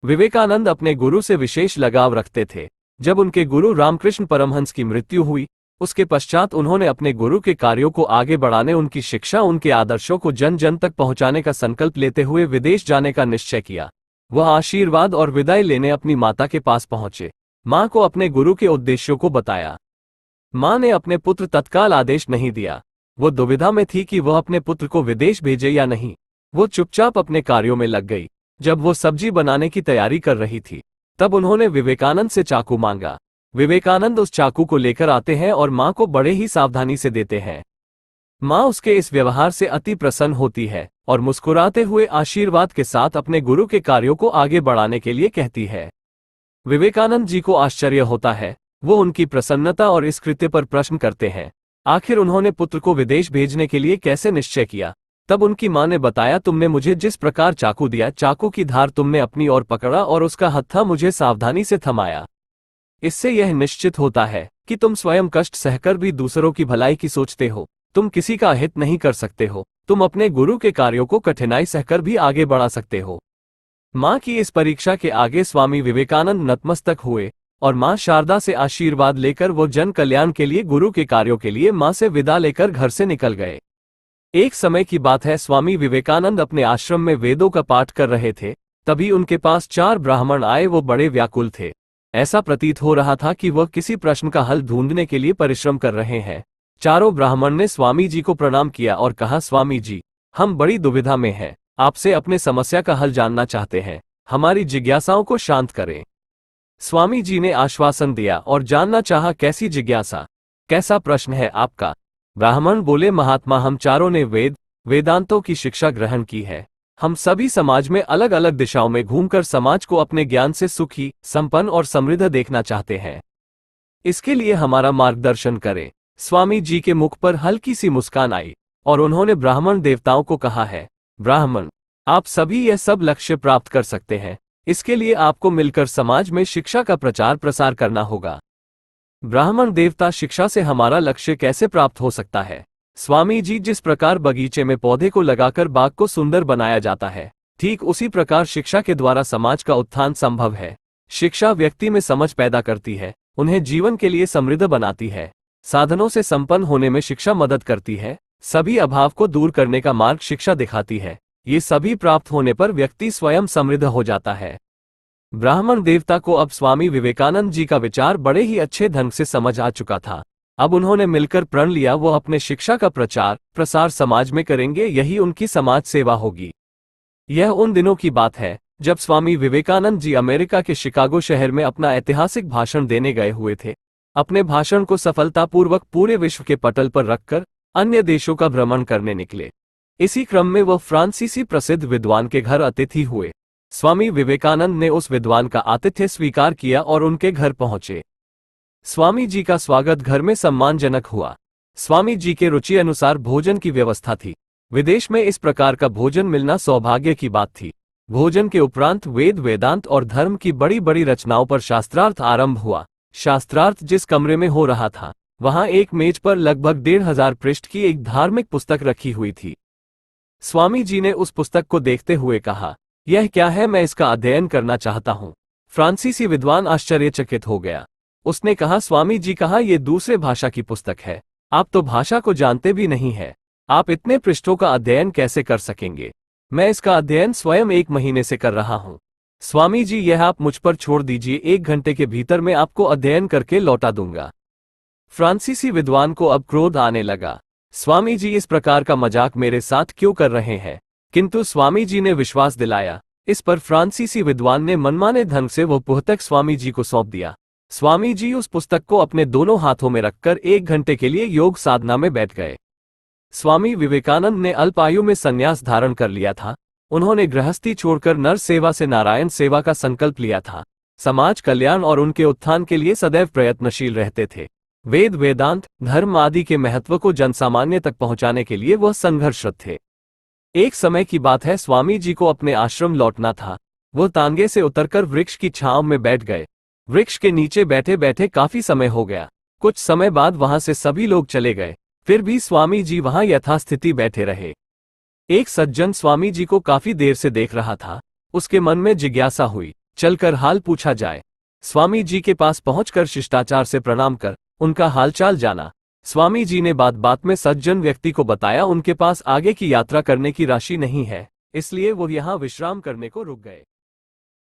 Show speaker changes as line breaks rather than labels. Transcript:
विवेकानंद अपने गुरु से विशेष लगाव रखते थे। जब उनके गुरु रामकृष्ण परमहंस की मृत्यु हुई, उसके पश्चात उन्होंने अपने गुरु के कार्यों को आगे बढ़ाने, उनकी शिक्षा, उनके आदर्शों को जन जन तक पहुंचाने का संकल्प लेते हुए विदेश जाने का निश्चय किया। वह आशीर्वाद और विदाई लेने अपनी माता के पास पहुंचे। मां को अपने गुरु के उद्देश्यों को बताया। मां ने अपने पुत्र तत्काल आदेश नहीं दिया। वो दुविधा में थी कि वह अपने पुत्र को विदेश भेजे या नहीं। वो चुपचाप अपने कार्यों में लग गई। जब वो सब्जी बनाने की तैयारी कर रही थी, तब उन्होंने विवेकानंद से चाकू मांगा। विवेकानंद उस चाकू को लेकर आते हैं और मां को बड़े ही सावधानी से देते हैं। मां उसके इस व्यवहार से अति प्रसन्न होती है और मुस्कुराते हुए आशीर्वाद के साथ अपने गुरु के कार्यों को आगे बढ़ाने के लिए कहती है। विवेकानंद जी को आश्चर्य होता है। वो उनकी प्रसन्नता और इस कृत्य पर प्रश्न करते हैं, आखिर उन्होंने पुत्र को विदेश भेजने के लिए कैसे निश्चय किया। तब उनकी मां ने बताया, तुमने मुझे जिस प्रकार चाकू दिया, चाकू की धार तुमने अपनी ओर पकड़ा और उसका हत्था मुझे सावधानी से थमाया। इससे यह निश्चित होता है कि तुम स्वयं कष्ट सहकर भी दूसरों की भलाई की सोचते हो। तुम किसी का हित नहीं कर सकते हो। तुम अपने गुरु के कार्यों को कठिनाई सहकर भी आगे बढ़ा सकते हो। मां की इस परीक्षा के आगे स्वामी विवेकानंद नतमस्तक हुए और मां शारदा से आशीर्वाद लेकर वो जन कल्याण के लिए, गुरु के कार्यों के लिए मां से विदा लेकर घर से निकल गए। एक समय की बात है, स्वामी विवेकानंद अपने आश्रम में वेदों का पाठ कर रहे थे। तभी उनके पास 4 ब्राह्मण आए। वो बड़े व्याकुल थे। ऐसा प्रतीत हो रहा था कि वह किसी प्रश्न का हल ढूंढने के लिए परिश्रम कर रहे हैं। चारों ब्राह्मण ने स्वामी जी को प्रणाम किया और कहा, स्वामी जी, हम बड़ी दुविधा में हैं। आपसे अपने समस्या का हल जानना चाहते हैं। हमारी जिज्ञासाओं को शांत करें। स्वामी जी ने आश्वासन दिया और जानना चाहा, कैसी जिज्ञासा, कैसा प्रश्न है आपका। ब्राह्मण बोले, महात्मा, हम चारों ने वेदांतों की शिक्षा ग्रहण की है। हम सभी समाज में अलग अलग दिशाओं में घूमकर समाज को अपने ज्ञान से सुखी, संपन्न और समृद्ध देखना चाहते हैं। इसके लिए हमारा मार्गदर्शन करें। स्वामी जी के मुख पर हल्की सी मुस्कान आई और उन्होंने ब्राह्मण देवताओं को कहा है, ब्राह्मण, आप सभी यह सब लक्ष्य प्राप्त कर सकते हैं। इसके लिए आपको मिलकर समाज में शिक्षा का प्रचार प्रसार करना होगा। ब्राह्मण देवता, शिक्षा से हमारा लक्ष्य कैसे प्राप्त हो सकता है? स्वामी जी, जिस प्रकार बगीचे में पौधे को लगाकर बाग को सुंदर बनाया जाता है, ठीक उसी प्रकार शिक्षा के द्वारा समाज का उत्थान संभव है। शिक्षा व्यक्ति में समझ पैदा करती है, उन्हें जीवन के लिए समृद्ध बनाती है। साधनों से संपन्न होने में शिक्षा मदद करती है। सभी अभाव को दूर करने का मार्ग शिक्षा दिखाती है। ये सभी प्राप्त होने पर व्यक्ति स्वयं समृद्ध हो जाता है। ब्राह्मण देवता को अब स्वामी विवेकानंद जी का विचार बड़े ही अच्छे ढंग से समझ आ चुका था। अब उन्होंने मिलकर प्रण लिया, वो अपने शिक्षा का प्रचार प्रसार समाज में करेंगे। यही उनकी समाज सेवा होगी। यह उन दिनों की बात है जब स्वामी विवेकानंद जी अमेरिका के शिकागो शहर में अपना ऐतिहासिक भाषण देने गए हुए थे। अपने भाषण को सफलतापूर्वक पूरे विश्व के पटल पर रखकर अन्य देशों का भ्रमण करने निकले। इसी क्रम में वह फ्रांसीसी प्रसिद्ध विद्वान के घर अतिथि हुए। स्वामी विवेकानंद ने उस विद्वान का आतिथ्य स्वीकार किया और उनके घर पहुंचे। स्वामी जी का स्वागत घर में सम्मानजनक हुआ। स्वामी जी के रुचि अनुसार भोजन की व्यवस्था थी। विदेश में इस प्रकार का भोजन मिलना सौभाग्य की बात थी। भोजन के उपरांत वेद, वेदांत और धर्म की बड़ी बड़ी रचनाओं पर शास्त्रार्थ आरंभ हुआ। शास्त्रार्थ जिस कमरे में हो रहा था, वहां एक मेज पर लगभग 1500 पृष्ठ की एक धार्मिक पुस्तक रखी हुई थी। स्वामी जी ने उस पुस्तक को देखते हुए कहा, यह क्या है? मैं इसका अध्ययन करना चाहता हूँ। फ्रांसीसी विद्वान आश्चर्यचकित हो गया। उसने कहा, स्वामी जी कहा, यह दूसरे भाषा की पुस्तक है। आप तो भाषा को जानते भी नहीं है। आप इतने पृष्ठों का अध्ययन कैसे कर सकेंगे? मैं इसका अध्ययन स्वयं 1 महीने से कर रहा हूँ। स्वामी जी, यह आप मुझ पर छोड़ दीजिए। 1 घंटे के भीतर मैं आपको अध्ययन करके लौटा दूंगा। फ्रांसीसी विद्वान को अब क्रोध आने लगा। स्वामी जी, इस प्रकार का मजाक मेरे साथ क्यों कर रहे हैं? किंतु स्वामी जी ने विश्वास दिलाया। इस पर फ्रांसीसी विद्वान ने मनमाने ढंग से वो पुस्तक स्वामी जी को सौंप दिया। स्वामी जी उस पुस्तक को अपने दोनों हाथों में रखकर 1 घंटे के लिए योग साधना में बैठ गए। स्वामी विवेकानंद ने अल्प आयु में संन्यास धारण कर लिया था। उन्होंने गृहस्थी छोड़कर नर सेवा से नारायण सेवा का संकल्प लिया था। समाज कल्याण और उनके उत्थान के लिए सदैव प्रयत्नशील रहते थे। वेद, वेदांत, धर्म आदि के महत्व को जनसामान्य तक पहुंचाने के लिए वह संघर्षरत थे। एक समय की बात है, स्वामी जी को अपने आश्रम लौटना था। वो तांगे से उतरकर वृक्ष की छांव में बैठ गए। वृक्ष के नीचे बैठे बैठे काफी समय हो गया। कुछ समय बाद वहां से सभी लोग चले गए, फिर भी स्वामी जी वहां यथास्थिति बैठे रहे। एक सज्जन स्वामी जी को काफी देर से देख रहा था। उसके मन में जिज्ञासा हुई, चलकर हाल पूछा जाए। स्वामी जी के पास पहुंचकर शिष्टाचार से प्रणाम कर उनका हालचाल जाना। स्वामी जी ने बात बात में सज्जन व्यक्ति को बताया उनके पास आगे की यात्रा करने की राशि नहीं है, इसलिए वो यहाँ विश्राम करने को रुक गए।